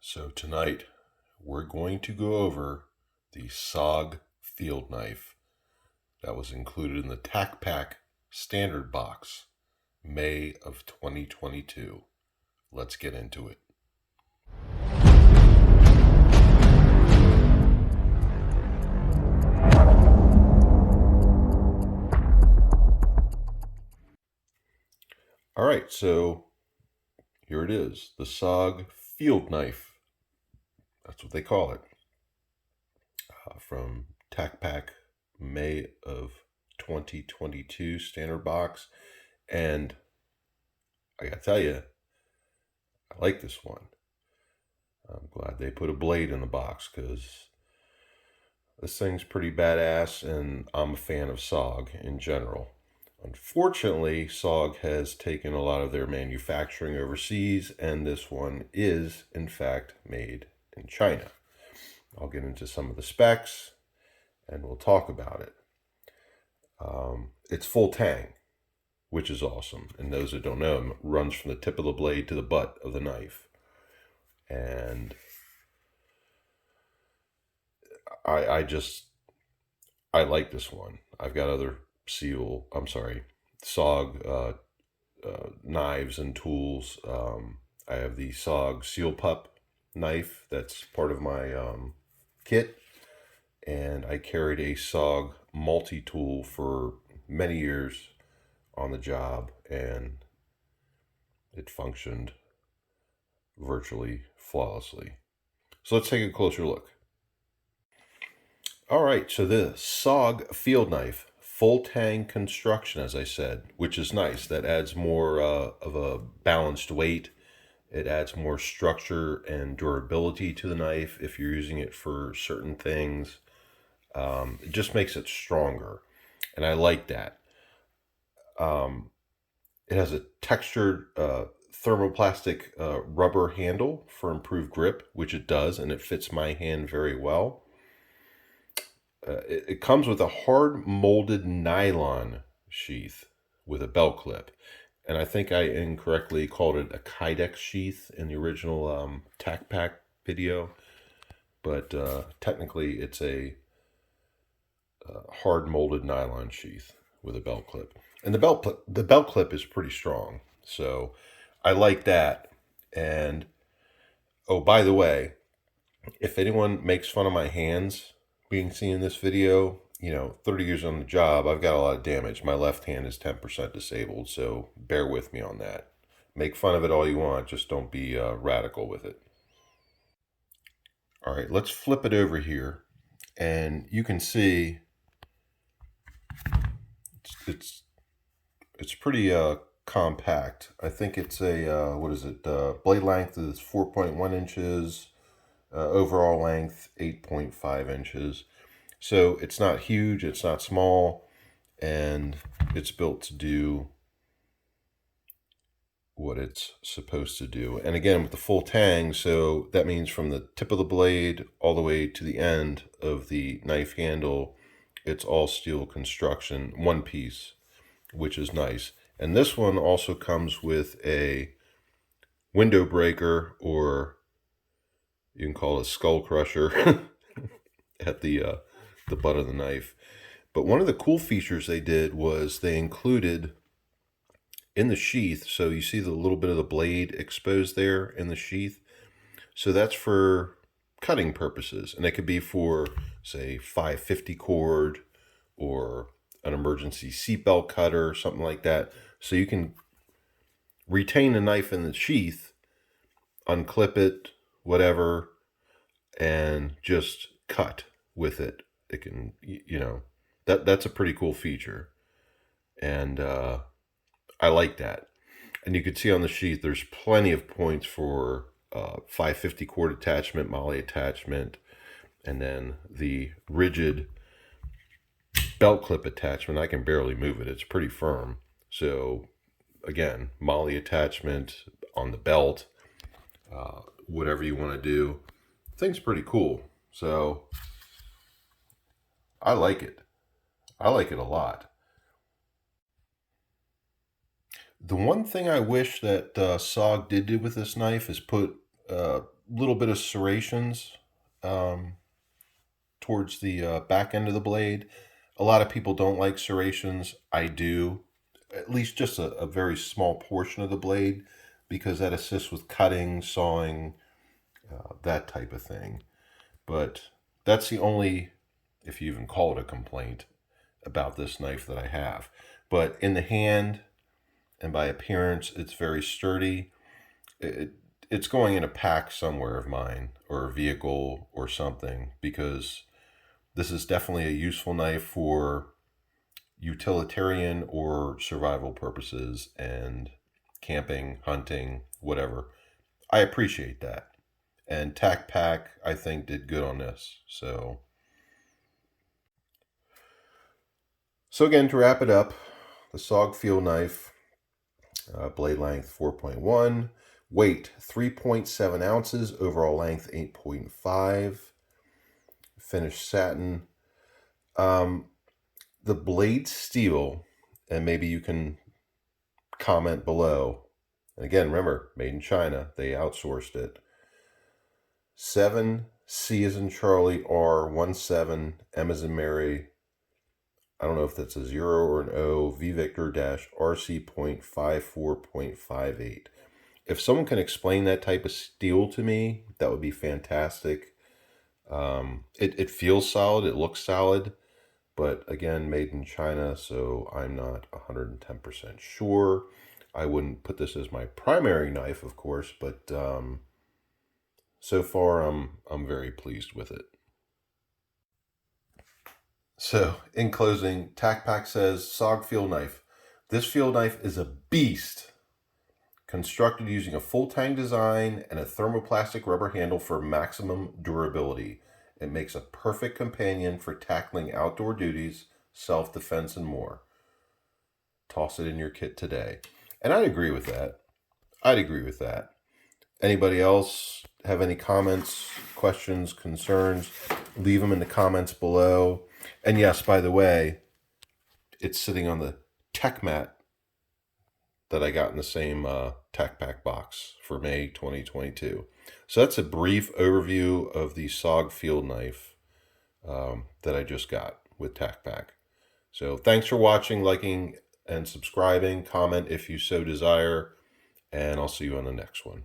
So tonight we're going to go over the SOG Field Knife that was included in the TacPack standard box, May of 2022. Let's get into it. All right, so here it is, the SOG Field Knife. That's what they call it. From TacPack, May of 2022 standard box. And I gotta tell you, I like this one. I'm glad they put a blade in the box because this thing's pretty badass, and I'm a fan of SOG in general. Unfortunately, SOG has taken a lot of their manufacturing overseas, and this one is, in fact, made in China. I'll get into some of the specs, and we'll talk about it. It's full tang, which is awesome. And those that don't know, it runs from the tip of the blade to the butt of the knife. And I like this one. I've got other SOG knives and tools. I have the SOG Seal Pup knife that's part of my kit, and I carried a SOG multi-tool for many years on the job, and it functioned virtually flawlessly. So let's take a closer look. All right, so the SOG Field Knife, full tang construction, as I said, which is nice. That adds more of a balanced weight. It adds more structure and durability to the knife if you're using it for certain things. It just makes it stronger, and I like that. It has a textured thermoplastic rubber handle for improved grip, which it does, and it fits my hand very well. It comes with a hard molded nylon sheath with a belt clip. And I think I incorrectly called it a Kydex sheath in the original TacPack video. But technically it's a hard molded nylon sheath with a belt clip. And the belt clip is pretty strong. So I like that. And oh, by the way, if anyone makes fun of my hands being seen in this video, 30 years on the job, I've got a lot of damage. My left hand is 10% disabled, so bear with me on that. Make fun of it all you want, just don't be radical with it. All right, let's flip it over here, and you can see it's pretty compact. I think it's a what is it? Blade length is 4.1 inches. Overall length 8.5 inches. So it's not huge, it's not small, and it's built to do what it's supposed to do. And again, with the full tang, so that means from the tip of the blade all the way to the end of the knife handle, it's all steel construction, one piece, which is nice. And this one also comes with a window breaker, or you can call it a skull crusher at the butt of the knife. But one of the cool features they did was they included in the sheath, so you see the little bit of the blade exposed there in the sheath. So that's for cutting purposes, and it could be for, say, 550 cord or an emergency seatbelt cutter, something like that. So you can retain the knife in the sheath, unclip it, whatever, and just cut with it. It can, that's a pretty cool feature, and I like that. And you can see on the sheath there's plenty of points for 550 cord attachment, MOLLE attachment, and then the rigid belt clip attachment. I can barely move it, it's pretty firm. So again, MOLLE attachment on the belt, whatever you want to do. Thing's pretty cool. So I like it. I like it a lot. The one thing I wish that SOG did with this knife is put little bit of serrations towards the back end of the blade. A lot of people don't like serrations. I do, at least just a very small portion of the blade, because that assists with cutting, sawing, that type of thing. But that's the only, if you even call it a complaint, about this knife that I have. But in the hand and by appearance, it's very sturdy. It's going in a pack somewhere of mine, or a vehicle or something, because this is definitely a useful knife for utilitarian or survival purposes and camping, hunting, whatever. I appreciate that. And TacPack, I think, did good on this. So again, to wrap it up, the SOG Field Knife, blade length 4.1, weight 3.7 ounces, overall length 8.5, finished satin. The blade steel, and maybe you can comment below. And again, remember, made in China. They outsourced it. 7 C as in Charlie, R 17 M as in Mary. I don't know if that's a 0 or an O. V Victor RC.54.58. If someone can explain that type of steel to me, that would be fantastic. It feels solid. It looks solid. But again, made in China, so I'm not 110% sure. I wouldn't put this as my primary knife, of course, but so far I'm very pleased with it. So, in closing, TacPack says, SOG Field Knife. This field knife is a beast. Constructed using a full tang design and a thermoplastic rubber handle for maximum durability. It makes a perfect companion for tackling outdoor duties, self-defense, and more. Toss it in your kit today. And I'd agree with that. Anybody else have any comments, questions, concerns? Leave them in the comments below. And yes, by the way, it's sitting on the tech mat that I got in the same TacPack box for May 2022. So that's a brief overview of the SOG Field Knife that I just got with TacPack. So thanks for watching, liking, and subscribing. Comment if you so desire, and I'll see you on the next one.